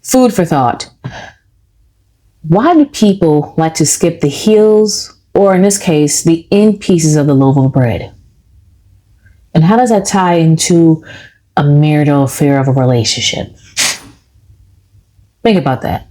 Food for thought. Why do people like to skip the heels, or in this case, the end pieces of the loaf of bread? And how does that tie into a marital affair of a relationship? Think about that.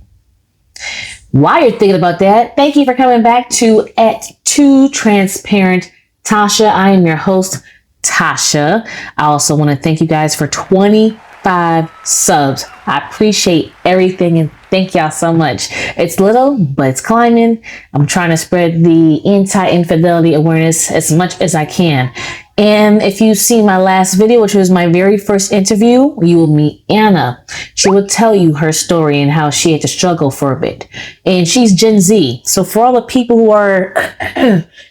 While you're thinking about that, thank you for coming back to at Too Transparent Tasha. I am your host, Tasha. I also want to thank you guys for 25 subs. I appreciate everything and thank y'all so much. It's little, but it's climbing. I'm trying to spread the anti-infidelity awareness as much as I can. And if you've seen my last video, which was my very first interview, you will meet Anna. She will tell you her story and how she had to struggle for a bit. And she's Gen Z. So for all the people who are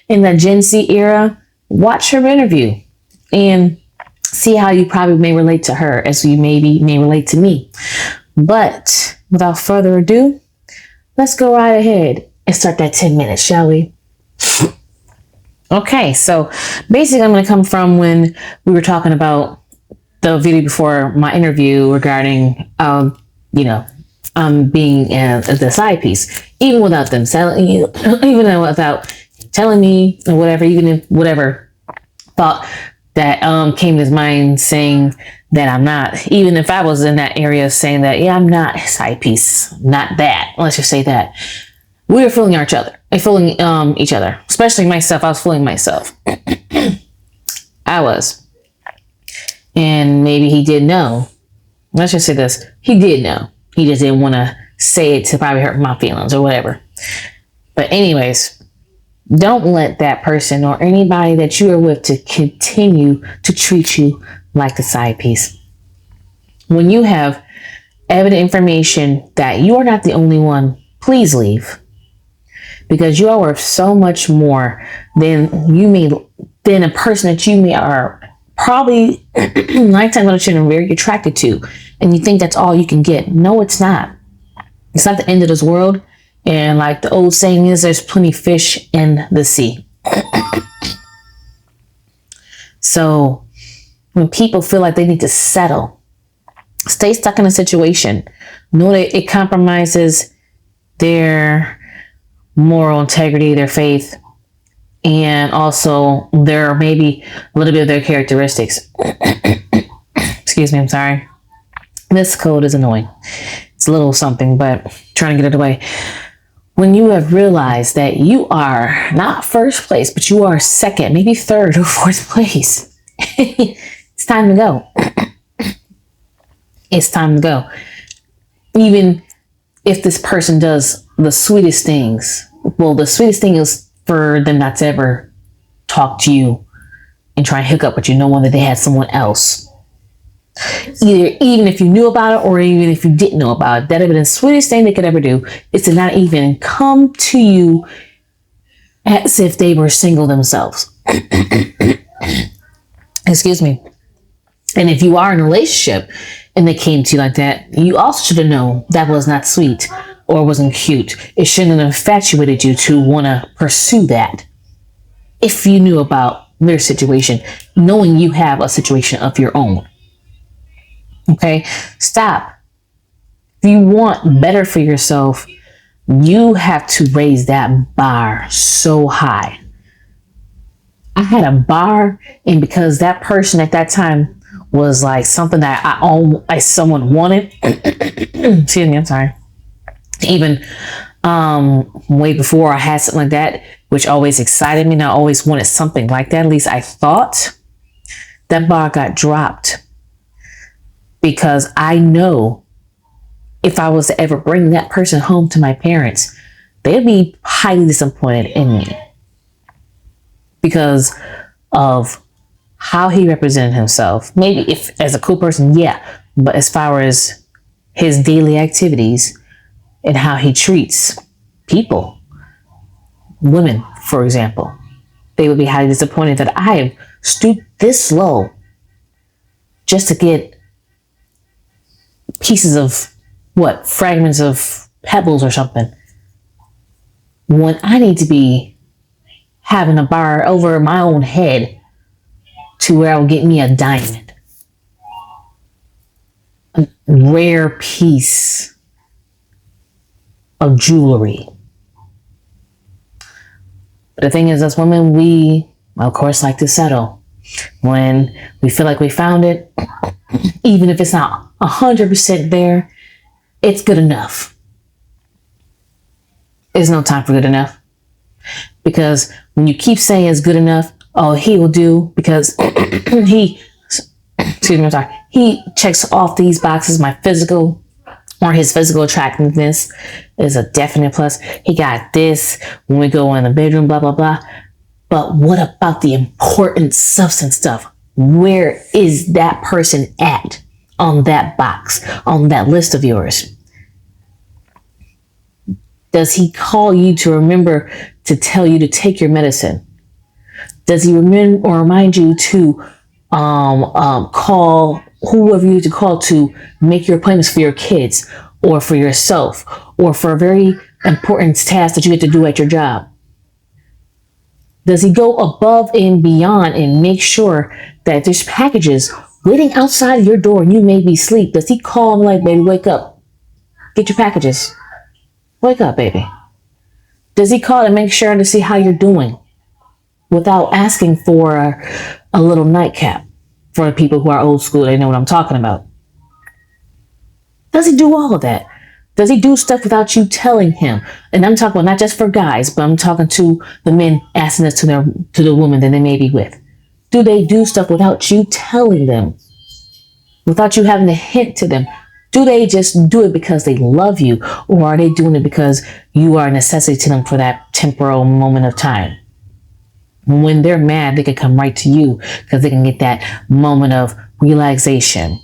in the Gen Z era, watch her interview and see how you probably may relate to her as you maybe may relate to me. But without further ado, let's go right ahead and start that 10 minutes, shall we? Okay, so basically I'm going to come from when we were talking about the video before my interview regarding, being the side piece, even without them telling you, even without telling me or whatever, even if whatever thought that came to his mind saying that I'm not, even if I was in that area saying that, yeah, I'm not a side piece, not that, let's just say that. We were fooling each other, especially myself. I was fooling myself. I was. And maybe he did know. Let's just say this. He did know. He just didn't want to say it to probably hurt my feelings or whatever. But anyways, don't let that person or anybody that you are with to continue to treat you like the side piece. When you have evident information that you are not the only one, please leave. Because you are worth so much more than a person that you may are probably 9 times out of 10 are very attracted to, and you think that's all you can get. No, it's not. It's not the end of this world. And like the old saying is, there's plenty of fish in the sea. So when people feel like they need to settle, stay stuck in a situation, know that it compromises their moral integrity, their faith, and also their maybe a little bit of their characteristics. Excuse me, I'm sorry. This code is annoying. It's a little something, but trying to get it away. When you have realized that you are not first place, but you are second, maybe third or fourth place, it's time to go. It's time to go. Even if this person does the sweetest things, well, the sweetest thing is for them not to ever talk to you and try and hook up with you, knowing that they had someone else. Even if you knew about it or even if you didn't know about it, that would have been the sweetest thing they could ever do, is to not even come to you as if they were single themselves. Excuse me. And if you are in a relationship and they came to you like that, you also should have known that was not sweet or wasn't cute. It shouldn't have infatuated you to want to pursue that. If you knew about their situation, knowing you have a situation of your own. Okay, stop. If you want better for yourself, you have to raise that bar so high. I had a bar, and because that person at that time was like something that someone wanted. Excuse me, I'm sorry. Even way before I had something like that, which always excited me, and I always wanted something like that. At least I thought. That bar got dropped. Because I know if I was to ever bring that person home to my parents, they'd be highly disappointed in me. Because of how he represented himself. Maybe if as a cool person, yeah. But as far as his daily activities and how he treats people, women, for example, they would be highly disappointed that I have stooped this low just to get pieces of fragments of pebbles or something, when I need to be having a bar over my own head to where I'll get me a diamond, a rare piece of jewelry. But the thing is, as women, we, of course, like to settle. When we feel like we found it, even if it's not 100% there, it's good enough. There's no time for good enough. Because when you keep saying it's good enough, oh, he will do because he checks off these boxes. My physical or his physical attractiveness is a definite plus. He got this when we go in the bedroom, blah, blah, blah. But what about the important substance stuff? Where is that person at on that box, on that list of yours? Does he call you to remember to tell you to take your medicine? Does he remember or remind you to call whoever you need to call to make your appointments for your kids or for yourself or for a very important task that you get to do at your job? Does he go above and beyond and make sure that there's packages waiting outside your door and you may be asleep? Does he call and like, baby, wake up, get your packages? Wake up, baby. Does he call to make sure to see how you're doing without asking for a little nightcap? For the people who are old school, they know what I'm talking about. Does he do all of that? Does he do stuff without you telling him? And I'm talking about not just for guys, but I'm talking to the men asking this to the woman that they may be with. Do they do stuff without you telling them? Without you having to hint to them? Do they just do it because they love you? Or are they doing it because you are a necessity to them for that temporal moment of time? When they're mad, they can come right to you because they can get that moment of relaxation.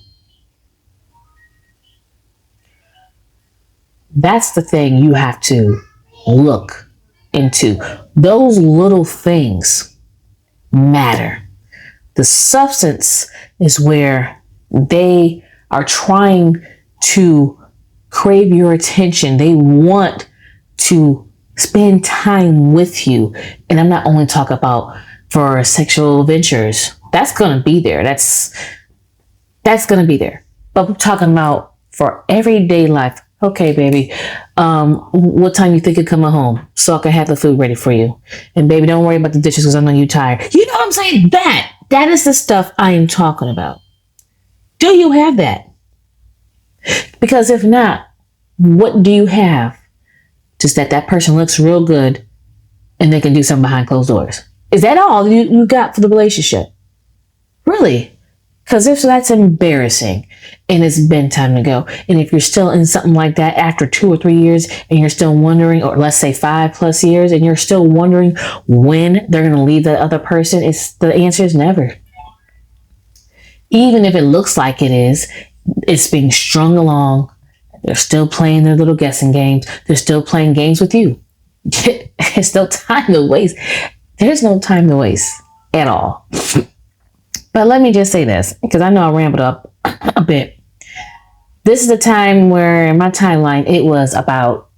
That's the thing you have to look into. Those little things matter. The substance is where they are trying to crave your attention. They want to spend time with you. And I'm not only talking about for sexual ventures. That's going to be there. That's going to be there. But we're talking about for everyday life. Okay, baby, what time you think you're coming home so I can have the food ready for you? And baby, don't worry about the dishes because I know you're tired. You know what I'm saying? That is the stuff I am talking about. Do you have that? Because if not, what do you have? Just that person looks real good and they can do something behind closed doors. Is that all you got for the relationship? Really? Because if so, that's embarrassing and it's been time to go. And if you're still in something like that after 2 or 3 years and you're still wondering, or let's say 5+ years, and you're still wondering when they're going to leave the other person, the answer is never. Even if it looks like it is, it's being strung along. They're still playing their little guessing games. They're still playing games with you. There's no time to waste. There's no time to waste at all. But let me just say this, because I know I rambled up a bit. This is the time where in my timeline, it was about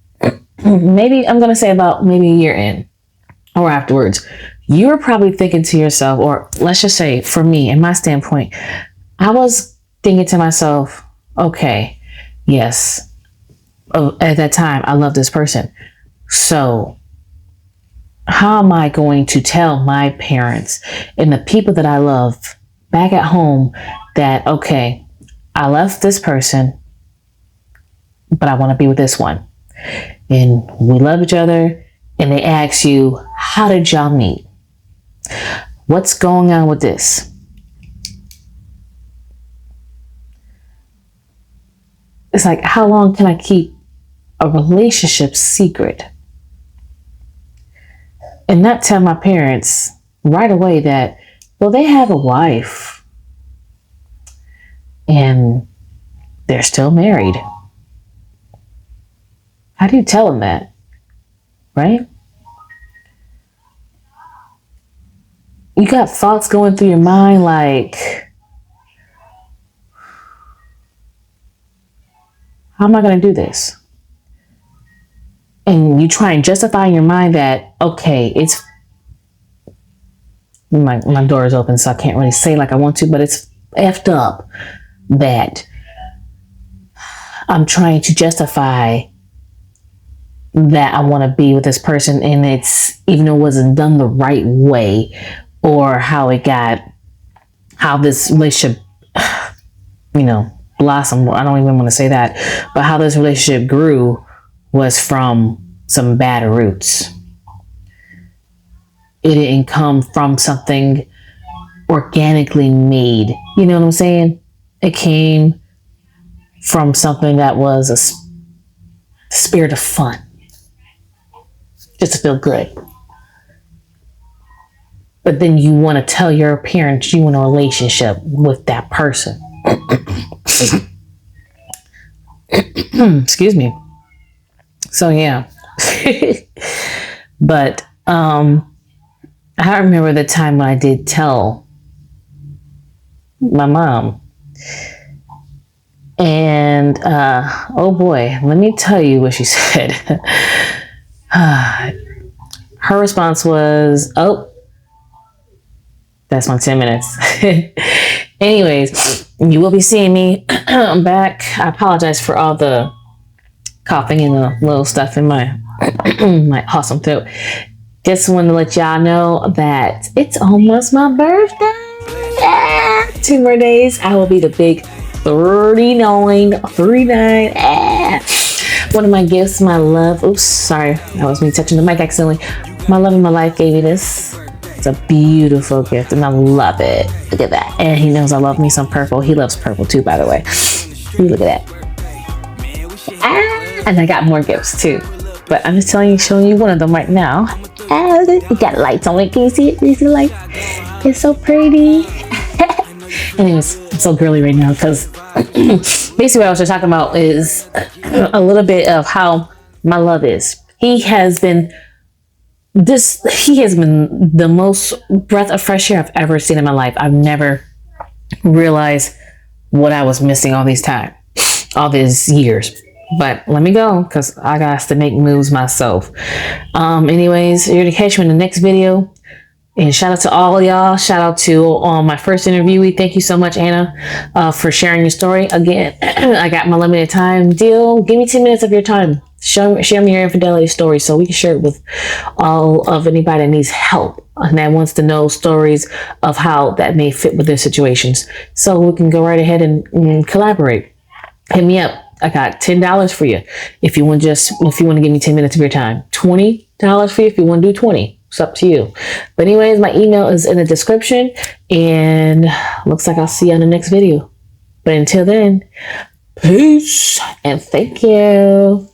maybe a year in or afterwards. You were probably thinking to yourself, or let's just say for me, in my standpoint, I was thinking to myself, okay, yes, at that time, I love this person. So how am I going to tell my parents and the people that I love back at home that, okay, I left this person, but I want to be with this one. And we love each other. And they ask you, how did y'all meet? What's going on with this? It's like, how long can I keep a relationship secret? And not tell my parents right away that, well, they have a wife and they're still married. How do you tell them that? Right? You got thoughts going through your mind like, how am I going to do this? And you try and justify in your mind that, okay, it's my door is open, so I can't really say like I want to, but it's effed up that I'm trying to justify that I want to be with this person, and it's even though it wasn't done the right way, or how this relationship, blossomed. I don't even want to say that, but how this relationship grew was from some bad roots. It didn't come from something organically made. You know what I'm saying? It came from something that was a spirit of fun, just to feel good. But then you want to tell your parents you want a relationship with that person. Excuse me. So yeah. But I remember the time when I did tell my mom. And oh boy, let me tell you what she said. Her response was, "Oh, that's my 10 minutes." Anyways, you will be seeing me. I'm back. I apologize for all the coughing and the little stuff in my my awesome throat. Just wanted to let y'all know that it's almost my birthday. Yeah. 2 more days. I will be the big 39. One of my gifts, my love. Oops, sorry. That was me touching the mic accidentally. My love in my life gave me this. It's a beautiful gift and I love it. Look at that. And he knows I love me some purple. He loves purple too, by the way. Look at that. And I got more gifts too. But I'm just showing you one of them right now. We got lights on it. Can you see it? Can you see the lights? It's so pretty. Anyways, I'm so girly right now because basically what I was just talking about is a little bit of how my love is. He has been the most breath of fresh air I've ever seen in my life. I've never realized what I was missing all these years. But let me go because I got to make moves myself. Anyways, you're going to catch me in the next video. And shout out to all of y'all. Shout out to my first interviewee. Thank you so much, Anna, for sharing your story. Again, I got my limited time deal. Give me 10 minutes of your time. Share me your infidelity story so we can share it with all of anybody that needs help and that wants to know stories of how that may fit with their situations. So we can go right ahead and collaborate. Hit me up. I got $10 for you if you want to give me 10 minutes of your time. $20 for you if you want to do 20. It's up to you. But anyways, my email is in the description and looks like I'll see you on the next video. But until then, peace and thank you.